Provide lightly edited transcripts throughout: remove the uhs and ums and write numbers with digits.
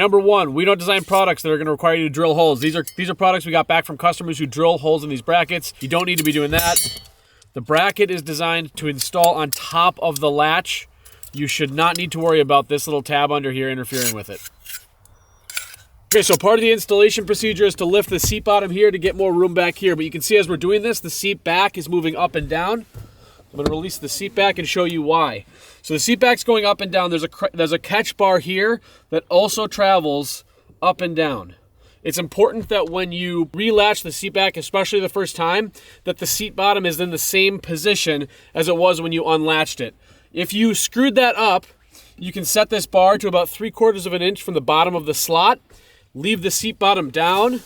Number one, we don't design products that are going to require you to drill holes. These are products we got back from customers who drill holes in these brackets. You don't need to be doing that. The bracket is designed to install on top of the latch. You should not need to worry about this little tab under here interfering with it. Okay, so part of the installation procedure is to lift the seat bottom here to get more room back here. But you can see as we're doing this, the seat back is moving up and down. I'm going to release the seat back and show you why. So the seat back's going up and down. There's a catch bar here that also travels up and down. It's important that when you relatch the seat back, especially the first time, that the seat bottom is in the same position as it was when you unlatched it. If you screwed that up, you can set this bar to about 3/4 of an inch from the bottom of the slot, leave the seat bottom down,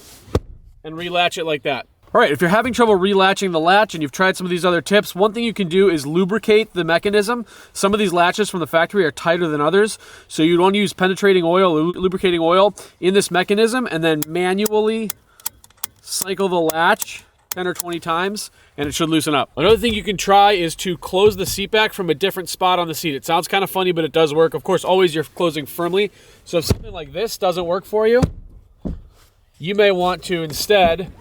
and relatch it like that. All right, if you're having trouble relatching the latch and you've tried some of these other tips, one thing you can do is lubricate the mechanism. Some of these latches from the factory are tighter than others, so you want to use penetrating oil or lubricating oil in this mechanism and then manually cycle the latch 10 or 20 times and it should loosen up. Another thing you can try is to close the seat back from a different spot on the seat. It sounds kind of funny, but it does work. Of course, always you're closing firmly. So if something like this doesn't work for you, you may want to instead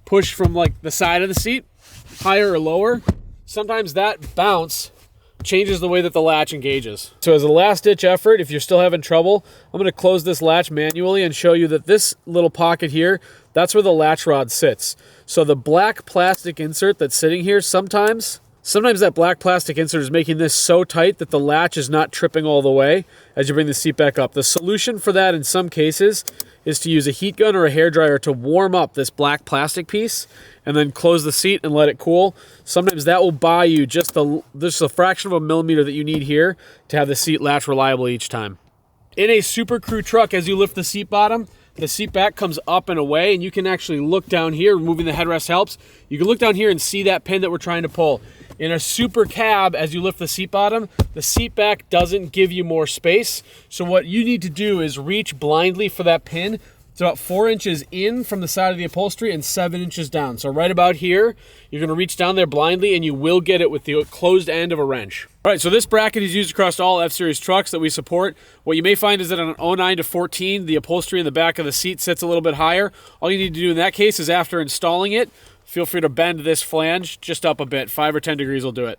push from like the side of the seat, higher or lower. Sometimes that bounce changes the way that the latch engages. So as a last ditch effort, if you're still having trouble, I'm going to close this latch manually and show you that this little pocket here, that's where the latch rod sits. So the black plastic insert that's sitting here, sometimes that black plastic insert is making this so tight that the latch is not tripping all the way as you bring the seat back up. The solution for that in some cases is to use a heat gun or a hairdryer to warm up this black plastic piece and then close the seat and let it cool. Sometimes that will buy you just a fraction of a millimeter that you need here to have the seat latch reliably each time. In a SuperCrew truck, as you lift the seat bottom, the seat back comes up and away, and you can actually look down here. Removing the headrest helps. You can look down here and see that pin that we're trying to pull. In a SuperCab, as you lift the seat bottom, the seat back doesn't give you more space. So what you need to do is reach blindly for that pin. It's about 4 inches in from the side of the upholstery and 7 inches down. So right about here, you're going to reach down there blindly and you will get it with the closed end of a wrench. All right, so this bracket is used across all F-Series trucks that we support. What you may find is that on an 09 to 14, the upholstery in the back of the seat sits a little bit higher. All you need to do in that case is after installing it, feel free to bend this flange just up a bit. 5 or 10 degrees will do it.